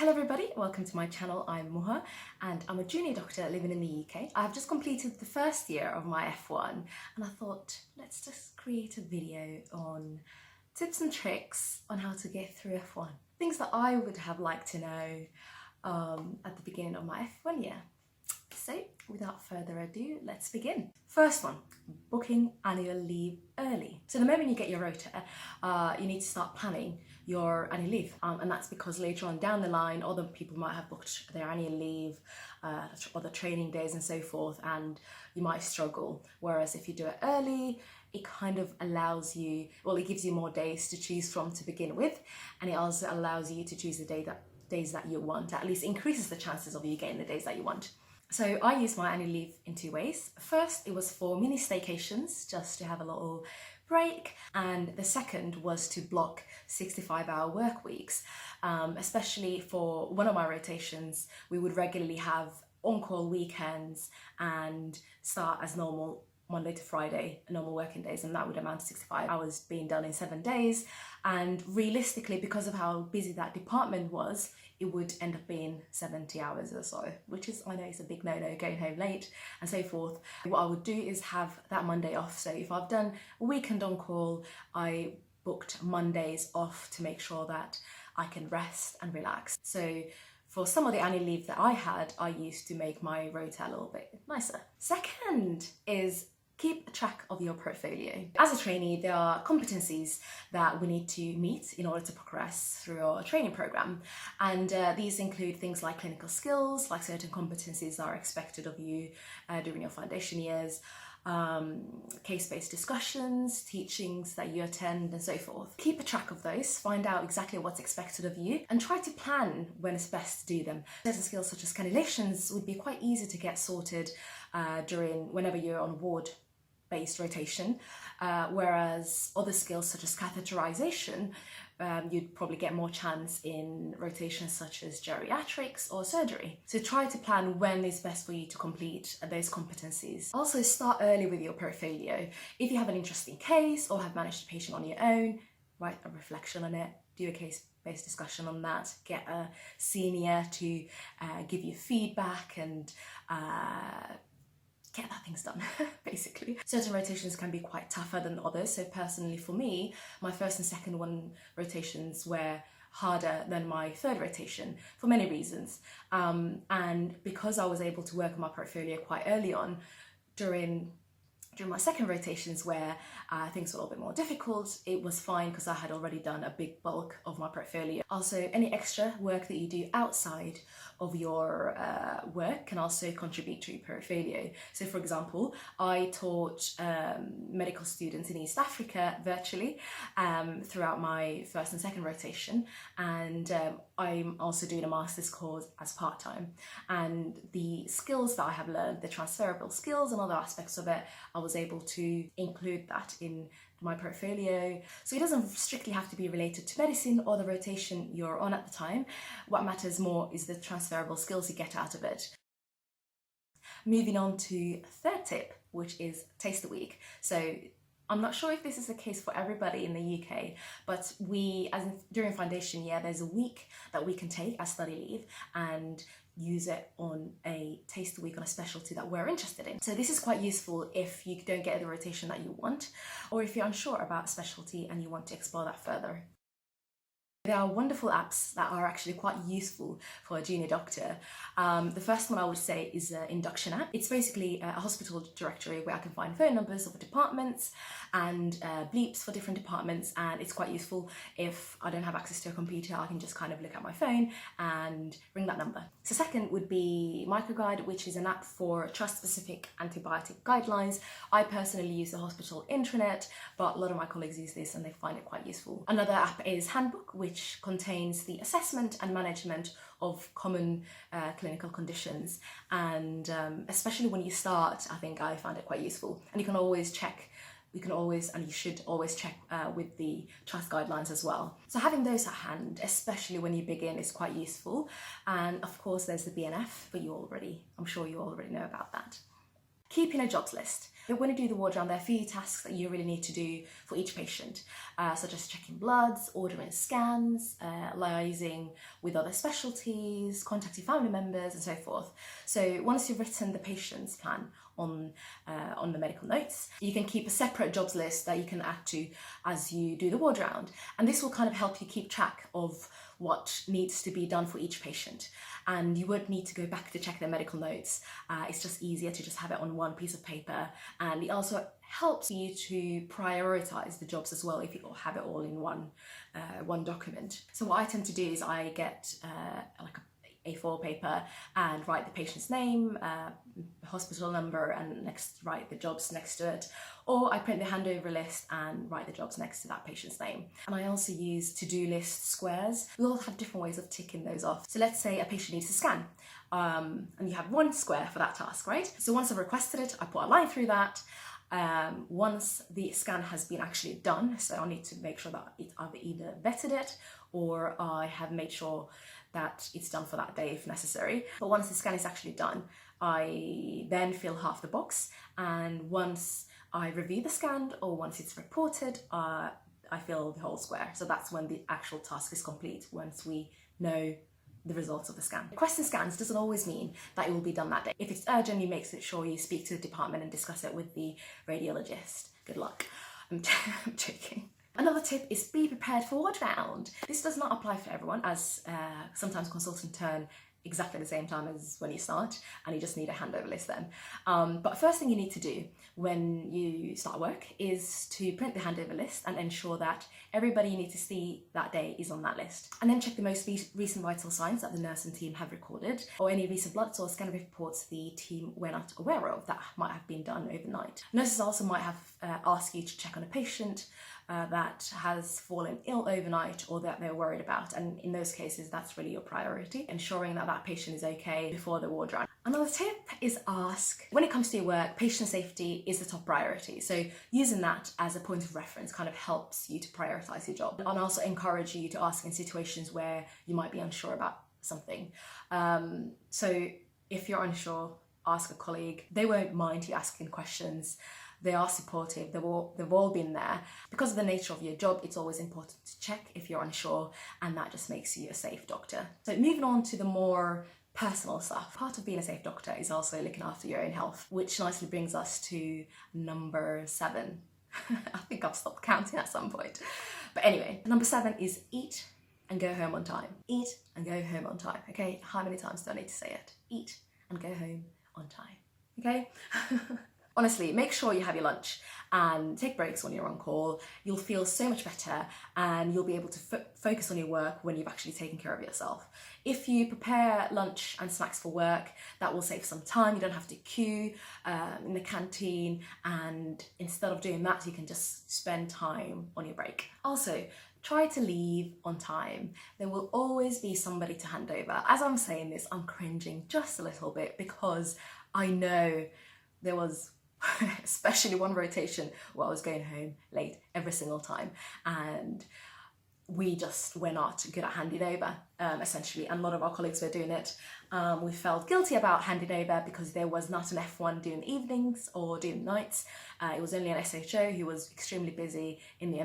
Hello everybody, welcome to my channel. I'm Muha and I'm a junior doctor living in the UK. I've just completed the first year of my F1 and I thought let's just create a video on tips and tricks on how to get through F1. Things that I would have liked to know at the beginning of my F1 year. So without further ado, let's begin. First one, booking annual leave early. So the moment you get your rota, you need to start planning your annual leave, and that's because later on down the line other people might have booked their annual leave, other training days and so forth, and you might struggle. Whereas if you do it early, it kind of allows you, well, it gives you more days to choose from to begin with, and it also allows you to choose the days that you want. At least increases the chances of you getting the days that you want. So I use my annual leave in two ways. First, it was for mini staycations, just to have a little break, and the second was to block 65-hour work weeks. Especially for one of my rotations, we would regularly have on-call weekends and start as normal Monday to Friday, normal working days, and that would amount to 65 hours being done in 7 days. And realistically, because of how busy that department was, it would end up being 70 hours or so, which is, I know, it's a big no-no, going home late and so forth. What I would do is have that Monday off. So if I've done a weekend on call, I booked Mondays off to make sure that I can rest and relax. So for some of the annual leave that I had, I used to make my rota a little bit nicer. Second is keep track of your portfolio. As a trainee, there are competencies that we need to meet in order to progress through our training program. And these include things like clinical skills, like certain competencies that are expected of you during your foundation years, case-based discussions, teachings that you attend and so forth. Keep a track of those, find out exactly what's expected of you and try to plan when it's best to do them. Certain skills such as cannulations would be quite easy to get sorted whenever you're on ward-based rotation, whereas other skills such as catheterization, you'd probably get more chance in rotations such as geriatrics or surgery. So try to plan when is best for you to complete those competencies. Also start early with your portfolio. If you have an interesting case or have managed a patient on your own, write a reflection on it, do a case-based discussion on that, get a senior to give you feedback and get that things done, basically. Certain rotations can be quite tougher than others. So personally for me, my first and second one rotations were harder than my third rotation for many reasons. And because I was able to work on my portfolio quite early on, during my second rotations where things were a little bit more difficult, it was fine because I had already done a big bulk of my portfolio. Also, any extra work that you do outside of your work can also contribute to your portfolio. So for example, I taught medical students in East Africa virtually throughout my first and second rotation, and I'm also doing a master's course as part-time, and the skills that I have learned, the transferable skills and other aspects of it, I was able to include that in my portfolio. So it doesn't strictly have to be related to medicine or the rotation you're on at the time. What matters more is the transferable skills you get out of it. Moving on to third tip, which is taste the week. So I'm not sure if this is the case for everybody in the UK, but during foundation year, there's a week that we can take as study leave and use it on a taste week on a specialty that we're interested in. So this is quite useful if you don't get the rotation that you want, or if you're unsure about a specialty and you want to explore that further. There are wonderful apps that are actually quite useful for a junior doctor. The first one I would say is an induction app. It's basically a hospital directory where I can find phone numbers of departments and bleeps for different departments, and it's quite useful if I don't have access to a computer. I can just kind of look at my phone and ring that number. So second would be MicroGuide, which is an app for trust-specific antibiotic guidelines. I personally use the hospital intranet, but a lot of my colleagues use this and they find it quite useful. Another app is Handbook, which contains the assessment and management of common clinical conditions, and especially when you start, I think I found it quite useful. And you can always check, and you should always check with the trust guidelines as well. So having those at hand, especially when you begin, is quite useful. And of course there's the BNF, but I'm sure you already know about that. Keeping a jobs list. When you do the ward round, there are a few tasks that you really need to do for each patient, such as checking bloods, ordering scans, liaising with other specialties, contacting family members and so forth. So once you've written the patient's plan on the medical notes, you can keep a separate jobs list that you can add to as you do the ward round. And this will kind of help you keep track of what needs to be done for each patient. And you won't need to go back to check their medical notes. It's just easier to just have it on one piece of paper. And it also helps you to prioritize the jobs as well if you have it all in one document. So what I tend to do is I get like a A4 paper and write the patient's name, hospital number, and write the jobs next to it. Or I print the handover list and write the jobs next to that patient's name. And I also use to-do list squares. We all have different ways of ticking those off. So let's say a patient needs a scan, and you have one square for that task, right? So once I've requested it, I put a line through that. Once the scan has been actually done, so I need to make sure that I've either vetted it or I have made sure that it's done for that day if necessary. But once the scan is actually done, I then fill half the box, and once I review the scan or once it's reported, I fill the whole square. So that's when the actual task is complete, once we know the results of the scan. Requesting scans doesn't always mean that it will be done that day. If it's urgent, you make sure you speak to the department and discuss it with the radiologist. Good luck. I'm joking. Another tip is be prepared for ward round. This does not apply for everyone, as sometimes consultants turn exactly the same time as when you start, and you just need a handover list then. But first thing you need to do when you start work is to print the handover list and ensure that everybody you need to see that day is on that list. And then check the most recent vital signs that the nurse and team have recorded, or any recent bloods or scan reports the team were not aware of that might have been done overnight. Nurses also might have asked you to check on a patient that has fallen ill overnight or that they're worried about, and in those cases that's really your priority, ensuring that that patient is okay before the ward round. Another tip is ask. When it comes to your work, patient safety is the top priority, so using that as a point of reference kind of helps you to prioritize your job, and also encourage you to ask in situations where you might be unsure about something. So if you're unsure, ask a colleague. They won't mind you asking questions. They are supportive, they've all been there. Because of the nature of your job, it's always important to check if you're unsure, and that just makes you a safe doctor. So moving on to the more personal stuff. Part of being a safe doctor is also looking after your own health, which nicely brings us to number 7. I think I've stopped counting at some point. But anyway, number 7 is eat and go home on time. Eat and go home on time, okay? How many times do I need to say it? Eat and go home on time, okay? Honestly, make sure you have your lunch and take breaks when you're on call. You'll feel so much better, and you'll be able to focus on your work when you've actually taken care of yourself. If you prepare lunch and snacks for work, that will save some time. You don't have to queue in the canteen, and instead of doing that, you can just spend time on your break. Also, try to leave on time. There will always be somebody to hand over. As I'm saying this, I'm cringing just a little bit because I know there was especially one rotation where I was going home late every single time, and we just were not good at handing over, essentially, and a lot of our colleagues were doing it. We felt guilty about handing over because there was not an F1 doing evenings or doing nights. It was only an SHO who was extremely busy in the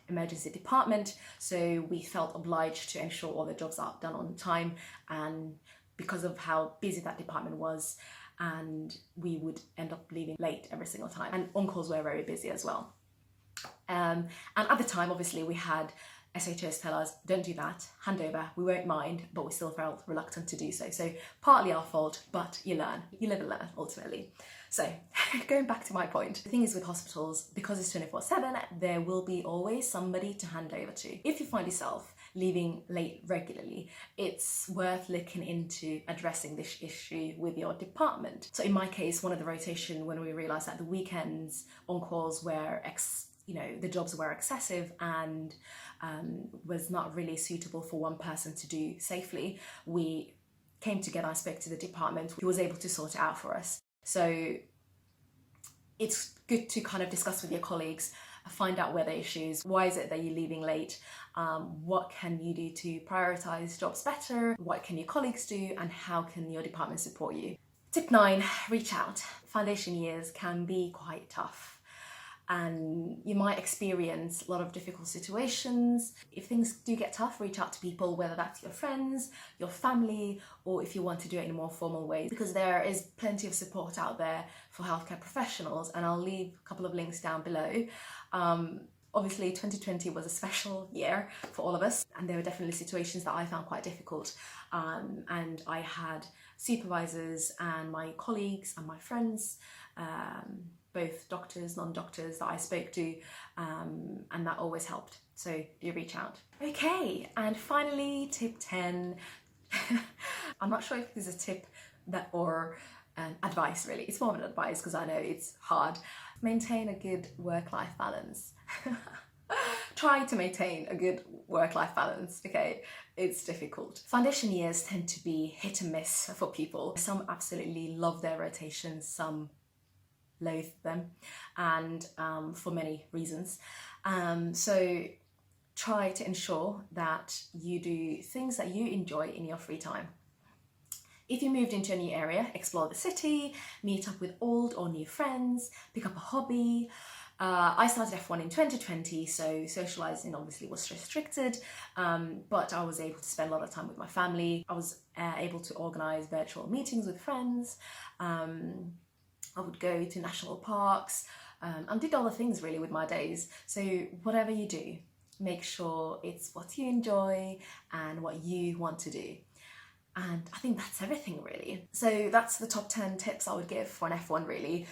emergency department, so we felt obliged to ensure all the jobs are done on time, and because of how busy that department was, and we would end up leaving late every single time, and on-calls were very busy as well. And at the time, obviously, we had SHOs tell us, don't do that, hand over, we won't mind, but we still felt reluctant to do so. So partly our fault, but you learn, you live and learn ultimately. So going back to my point, the thing is with hospitals, because it's 24/7, there will be always somebody to hand over to. If you find yourself leaving late regularly, it's worth looking into addressing this issue with your department. So in my case, one of the rotation, when we realised that the weekends on calls were the jobs were excessive and was not really suitable for one person to do safely, we came together and spoke to the department who was able to sort it out for us. So it's good to kind of discuss with your colleagues, find out where the issues, why is it that you're leaving late, what can you do to prioritise jobs better, what can your colleagues do, and how can your department support you. Tip 9, reach out. Foundation years can be quite tough and you might experience a lot of difficult situations. If things do get tough, reach out to people, whether that's your friends, your family, or if you want to do it in a more formal way, because there is plenty of support out there for healthcare professionals, and I'll leave a couple of links down below. Obviously 2020 was a special year for all of us, and there were definitely situations that I found quite difficult, and I had supervisors and my colleagues and my friends, both doctors, non-doctors, that I spoke to, and that always helped. So do reach out. Okay, and finally, tip 10. I'm not sure if this is a tip that or advice really. It's more of an advice because I know it's hard. Maintain a good work-life balance. Try to maintain a good work-life balance, okay? It's difficult. Foundation years tend to be hit and miss for people. Some absolutely love their rotations, some loathe them, and for many reasons. So try to ensure that you do things that you enjoy in your free time. If you moved into a new area, explore the city, meet up with old or new friends, pick up a hobby. I started F1 in 2020, so socialising obviously was restricted, but I was able to spend a lot of time with my family. I was able to organise virtual meetings with friends. I would go to national parks and did all the things really with my days. So whatever you do, make sure it's what you enjoy and what you want to do. And I think that's everything really. So that's the top 10 tips I would give for an F1 really.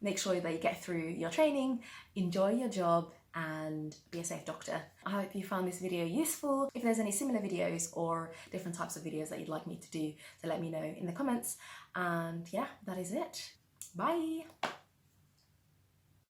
Make sure that you get through your training, enjoy your job, and be a safe doctor. I hope you found this video useful. If there's any similar videos or different types of videos that you'd like me to do, so let me know in the comments. And yeah, that is it. Bye!